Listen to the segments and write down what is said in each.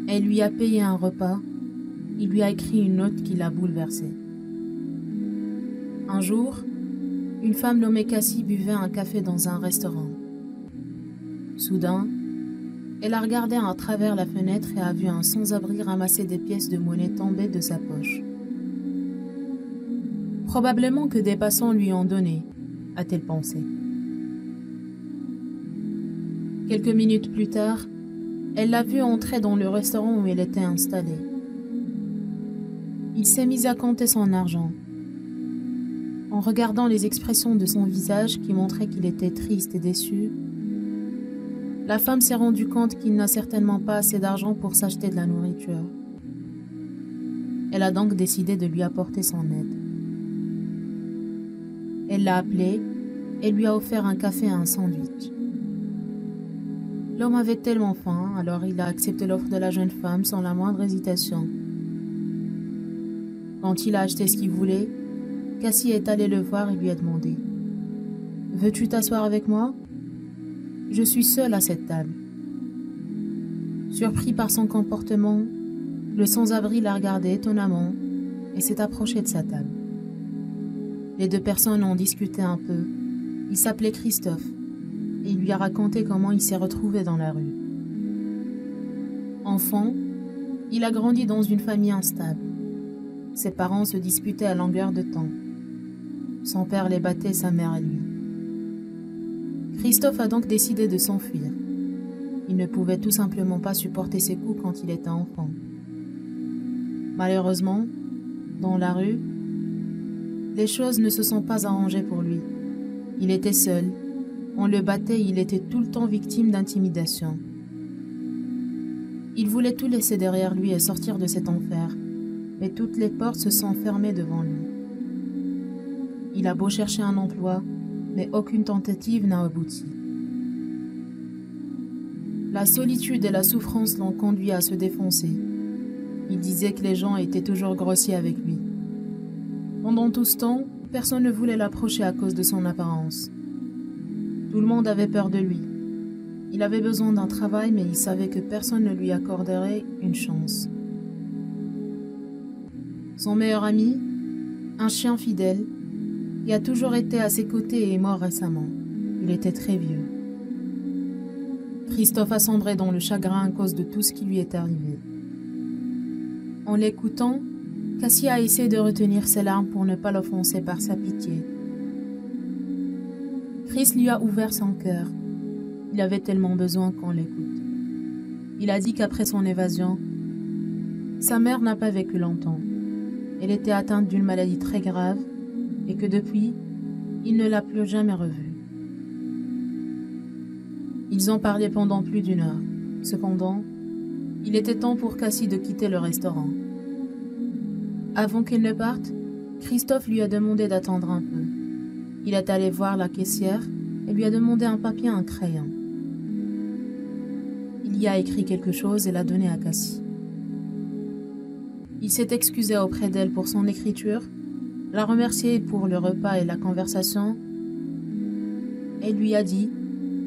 Elle lui a payé un repas. Il lui a écrit une note qui l'a bouleversée. Un jour, une femme nommée Cassie buvait un café dans un restaurant. Soudain, elle a regardé à travers la fenêtre et a vu un sans-abri ramasser des pièces de monnaie tomber de sa poche. Probablement que des passants lui ont donné, a-t-elle pensé. Quelques minutes plus tard, elle l'a vu entrer dans le restaurant où elle était installée. Il s'est mis à compter son argent. En regardant les expressions de son visage qui montraient qu'il était triste et déçu, la femme s'est rendue compte qu'il n'a certainement pas assez d'argent pour s'acheter de la nourriture. Elle a donc décidé de lui apporter son aide. Elle l'a appelé et lui a offert un café et un sandwich. L'homme avait tellement faim, alors il a accepté l'offre de la jeune femme sans la moindre hésitation. Quand il a acheté ce qu'il voulait, Cassie est allée le voir et lui a demandé « Veux-tu t'asseoir avec moi ? Je suis seule à cette table. » Surpris par son comportement, le sans-abri l'a regardé étonnamment et s'est approché de sa table. Les deux personnes ont discuté un peu. Il s'appelait Christophe et il lui a raconté comment il s'est retrouvé dans la rue. Enfant, il a grandi dans une famille instable. Ses parents se disputaient à longueur de temps. Son père les battait, sa mère et lui. Christophe a donc décidé de s'enfuir. Il ne pouvait tout simplement pas supporter ses coups quand il était enfant. Malheureusement, dans la rue, les choses ne se sont pas arrangées pour lui. Il était seul. On le battait et il était tout le temps victime d'intimidation. Il voulait tout laisser derrière lui et sortir de cet enfer, mais toutes les portes se sont fermées devant lui. Il a beau chercher un emploi, mais aucune tentative n'a abouti. La solitude et la souffrance l'ont conduit à se défoncer. Il disait que les gens étaient toujours grossiers avec lui. Pendant tout ce temps, personne ne voulait l'approcher à cause de son apparence. Tout le monde avait peur de lui. Il avait besoin d'un travail, mais il savait que personne ne lui accorderait une chance. Son meilleur ami, un chien fidèle, qui a toujours été à ses côtés, est mort récemment. Il était très vieux. Christophe a sombré dans le chagrin à cause de tout ce qui lui est arrivé. En l'écoutant, Cassie a essayé de retenir ses larmes pour ne pas l'offenser par sa pitié. Chris lui a ouvert son cœur. Il avait tellement besoin qu'on l'écoute. Il a dit qu'après son évasion, sa mère n'a pas vécu longtemps. Elle était atteinte d'une maladie très grave et que depuis, il ne l'a plus jamais revue. Ils ont parlé pendant plus d'1 heure. Cependant, il était temps pour Cassie de quitter le restaurant. Avant qu'il ne parte, Christophe lui a demandé d'attendre un peu. Il est allé voir la caissière et lui a demandé un papier et un crayon. Il y a écrit quelque chose et l'a donné à Cassie. Il s'est excusé auprès d'elle pour son écriture, l'a remerciée pour le repas et la conversation, et lui a dit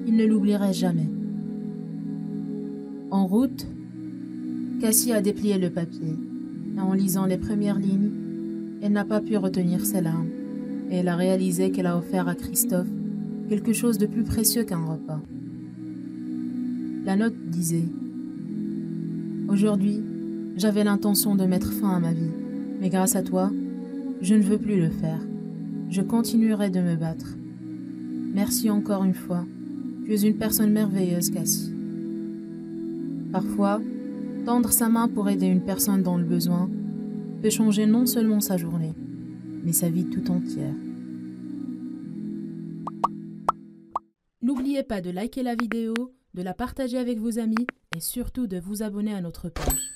qu'il ne l'oublierait jamais. En route, Cassie a déplié le papier, et en lisant les premières lignes, elle n'a pas pu retenir ses larmes, et elle a réalisé qu'elle a offert à Christophe quelque chose de plus précieux qu'un repas. La note disait « Aujourd'hui, j'avais l'intention de mettre fin à ma vie, mais grâce à toi, je ne veux plus le faire. Je continuerai de me battre. Merci encore une fois. Tu es une personne merveilleuse, Cassie. » Parfois, tendre sa main pour aider une personne dans le besoin peut changer non seulement sa journée, mais sa vie tout entière. N'oubliez pas de liker la vidéo, de la partager avec vos amis et surtout de vous abonner à notre page.